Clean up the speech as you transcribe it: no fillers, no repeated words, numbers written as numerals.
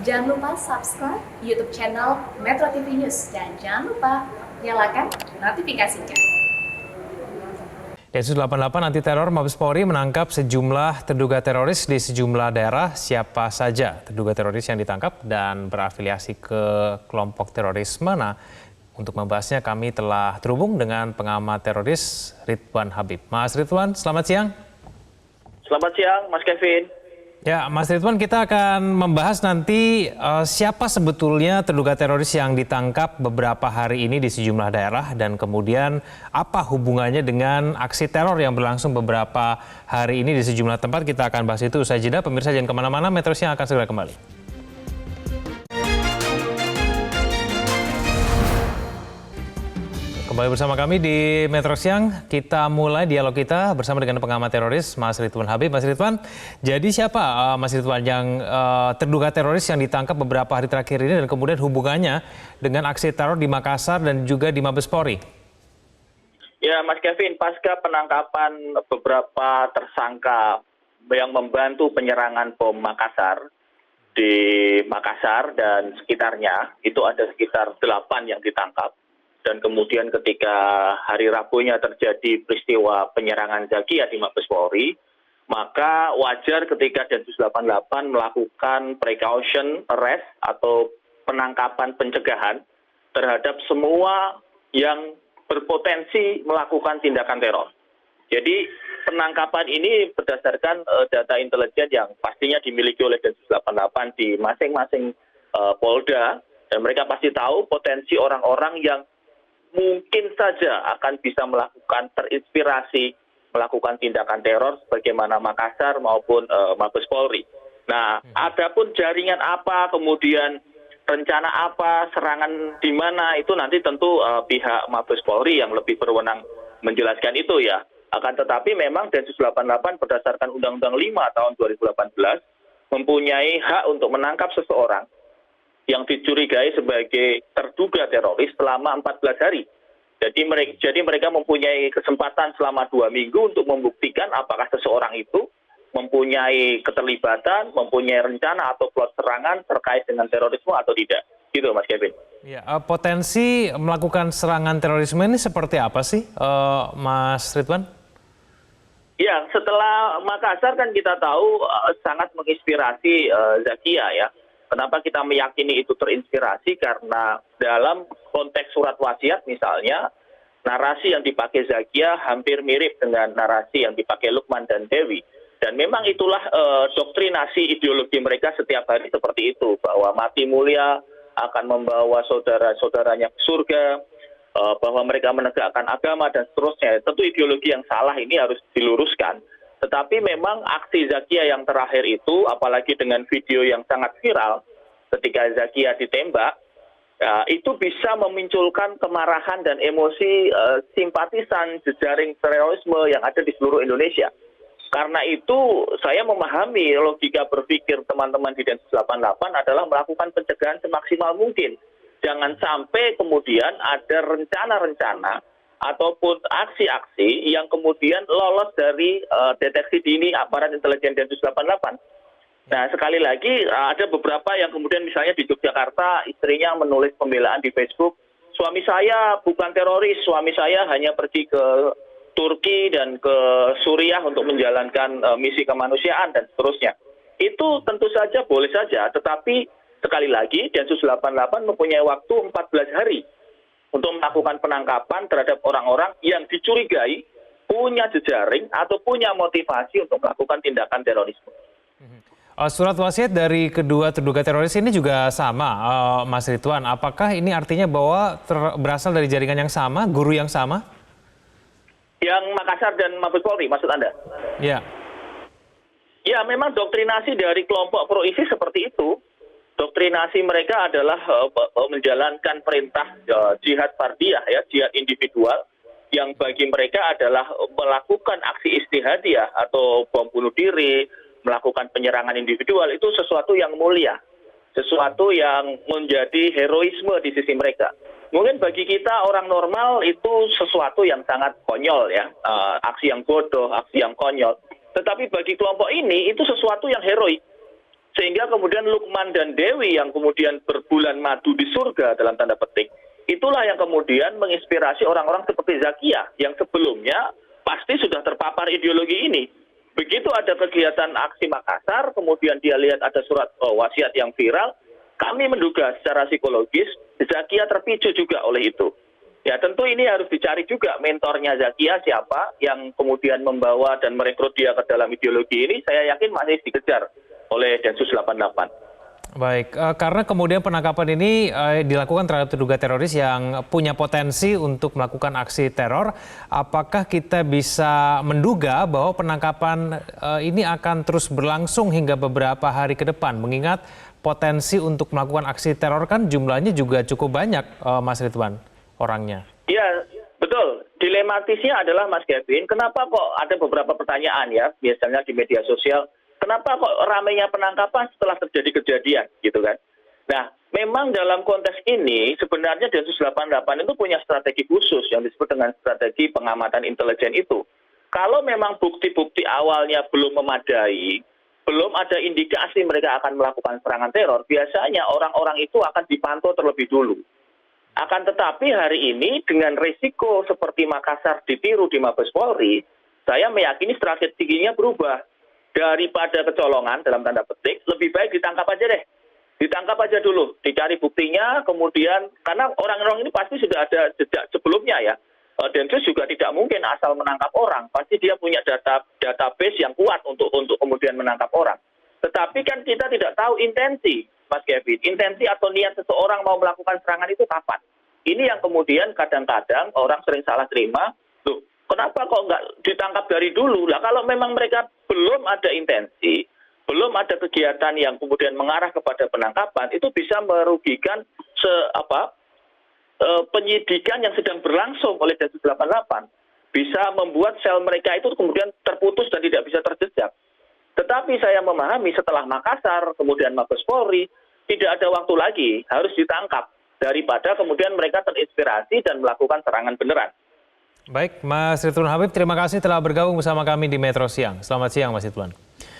Jangan lupa subscribe YouTube channel Metro TV News dan jangan lupa nyalakan notifikasinya. Densus 88 anti teror Mabes Polri menangkap sejumlah terduga teroris di sejumlah daerah. Siapa saja terduga teroris yang ditangkap dan berafiliasi ke kelompok terorisme? Nah, untuk membahasnya kami telah terhubung dengan pengamat teroris Ridwan Habib. Mas Ridwan, selamat siang. Selamat siang, Mas Kevin. Ya, Mas Ridwan, kita akan membahas nanti siapa sebetulnya terduga teroris yang ditangkap beberapa hari ini di sejumlah daerah dan kemudian apa hubungannya dengan aksi teror yang berlangsung beberapa hari ini di sejumlah tempat. Kita akan bahas itu usai jeda. Pemirsa jangan kemana-mana, Metro Siang akan segera kembali. Kembali bersama kami di Metro Siang, kita mulai dialog kita bersama dengan pengamat teroris Mas Ridwan Habib. Mas Ridwan, jadi siapa Mas Ridwan yang terduga teroris yang ditangkap beberapa hari terakhir ini dan kemudian hubungannya dengan aksi teror di Makassar dan juga di Mabes Polri? Ya, Mas Kevin, pasca penangkapan beberapa tersangka yang membantu penyerangan bom Makassar, di Makassar dan sekitarnya, itu ada sekitar 8 yang ditangkap. Dan kemudian ketika hari Rabunya terjadi peristiwa penyerangan Zakia di Mabes Polri, maka wajar ketika Densus 88 melakukan precaution arrest atau penangkapan pencegahan terhadap semua yang berpotensi melakukan tindakan teror. Jadi penangkapan ini berdasarkan data intelijen yang pastinya dimiliki oleh Densus 88 di masing-masing Polda, dan mereka pasti tahu potensi orang-orang yang mungkin saja akan bisa melakukan terinspirasi melakukan tindakan teror sebagaimana Makassar maupun Mabes Polri. Nah, adapun jaringan apa, kemudian rencana apa, serangan di mana, itu nanti tentu pihak Mabes Polri yang lebih berwenang menjelaskan itu ya. Akan tetapi memang Densus 88 berdasarkan Undang-Undang 5 tahun 2018 mempunyai hak untuk menangkap seseorang yang dicurigai sebagai terduga teroris selama 14 hari. Jadi mereka mempunyai kesempatan selama 2 minggu untuk membuktikan apakah seseorang itu mempunyai keterlibatan, mempunyai rencana atau plot serangan terkait dengan terorisme atau tidak. Gitu, Mas Kevin. Ya, potensi melakukan serangan terorisme ini seperti apa sih, Mas Ridwan? Ya, setelah Makassar kan kita tahu sangat menginspirasi Zakia ya. Kenapa kita meyakini itu terinspirasi? Karena dalam konteks surat wasiat misalnya, narasi yang dipakai Zakia hampir mirip dengan narasi yang dipakai Lukman dan Dewi. Dan memang itulah doktrinasi ideologi mereka setiap hari seperti itu. Bahwa mati mulia akan membawa saudara-saudaranya ke surga, bahwa mereka menegakkan agama dan seterusnya. Tentu ideologi yang salah ini harus diluruskan. Tetapi memang aksi Zakia yang terakhir itu, apalagi dengan video yang sangat viral ketika Zakia ditembak, itu bisa memunculkan kemarahan dan emosi simpatisan jejaring terorisme yang ada di seluruh Indonesia. Karena itu saya memahami logika berpikir teman-teman di Densus 88 adalah melakukan pencegahan semaksimal mungkin. Jangan sampai kemudian ada rencana-rencana ataupun aksi-aksi yang kemudian lolos dari deteksi dini aparat intelijen Densus 88. Nah, sekali lagi ada beberapa yang kemudian misalnya di Yogyakarta istrinya menulis pembelaan di Facebook, suami saya bukan teroris, suami saya hanya pergi ke Turki dan ke Suriah untuk menjalankan misi kemanusiaan dan seterusnya. Itu tentu saja boleh saja, tetapi sekali lagi Densus 88 mempunyai waktu 14 hari untuk melakukan penangkapan terhadap orang-orang yang dicurigai punya jejaring atau punya motivasi untuk melakukan tindakan terorisme. Surat wasiat dari kedua terduga teroris ini juga sama, Mas Ridwan. Apakah ini artinya bahwa berasal dari jaringan yang sama, guru yang sama? Yang Makassar dan Mabes Polri, maksud Anda? Ya. Ya, memang doktrinasi dari kelompok pro-ISIS seperti itu. Doktrinasi mereka adalah menjalankan perintah jihad fardiyah, ya, jihad individual, yang bagi mereka adalah melakukan aksi istihadiyah atau bom bunuh diri, melakukan penyerangan individual, itu sesuatu yang mulia, sesuatu yang menjadi heroisme di sisi mereka. Mungkin bagi kita orang normal itu sesuatu yang sangat konyol ya, aksi yang bodoh, aksi yang konyol. Tetapi bagi kelompok ini itu sesuatu yang heroik. Sehingga kemudian Lukman dan Dewi yang kemudian berbulan madu di surga dalam tanda petik, itulah yang kemudian menginspirasi orang-orang seperti Zakia yang sebelumnya pasti sudah terpapar ideologi ini. Begitu ada kegiatan aksi Makassar, kemudian dia lihat ada surat wasiat yang viral, kami menduga secara psikologis Zakia terpicu juga oleh itu. Ya tentu ini harus dicari juga mentornya Zakia siapa yang kemudian membawa dan merekrut dia ke dalam ideologi ini, saya yakin masih dikejar oleh Densus 88. Baik, karena kemudian penangkapan ini dilakukan terhadap terduga teroris yang punya potensi untuk melakukan aksi teror, apakah kita bisa menduga bahwa penangkapan ini akan terus berlangsung hingga beberapa hari ke depan? Mengingat potensi untuk melakukan aksi teror kan jumlahnya juga cukup banyak, Mas Ridwan, orangnya. Ya, betul. Dilematisnya adalah Mas Kevin, kenapa kok ada beberapa pertanyaan ya, biasanya di media sosial, kenapa kok ramainya penangkapan setelah terjadi kejadian, gitu kan? Nah, memang dalam konteks ini sebenarnya Densus 88 itu punya strategi khusus yang disebut dengan strategi pengamatan intelijen itu. Kalau memang bukti-bukti awalnya belum memadai, belum ada indikasi mereka akan melakukan serangan teror, biasanya orang-orang itu akan dipantau terlebih dulu. Akan tetapi hari ini dengan risiko seperti Makassar ditiru di Mabes Polri, saya meyakini strateginya berubah. Daripada kecolongan dalam tanda petik, lebih baik ditangkap aja deh. Ditangkap aja dulu, dicari buktinya, kemudian, karena orang-orang ini pasti sudah ada jejak sebelumnya ya. Densus juga tidak mungkin asal menangkap orang, pasti dia punya database yang kuat untuk kemudian menangkap orang. Tetapi kan kita tidak tahu intensi, Mas Kevin, intensi atau niat seseorang mau melakukan serangan itu kapan. Ini yang kemudian kadang-kadang orang sering salah terima, loh, kenapa kok nggak ditangkap dari dulu? Lah kalau memang mereka belum ada intensi, belum ada kegiatan yang kemudian mengarah kepada penangkapan, itu bisa merugikan penyidikan yang sedang berlangsung oleh Densus 88. Bisa membuat sel mereka itu kemudian terputus dan tidak bisa terjejak. Tetapi saya memahami setelah Makassar, kemudian Mabes Polri, tidak ada waktu lagi, harus ditangkap. Daripada kemudian mereka terinspirasi dan melakukan serangan beneran. Baik, Mas Ridwan Habib, terima kasih telah bergabung bersama kami di Metro Siang. Selamat siang, Mas Ridwan.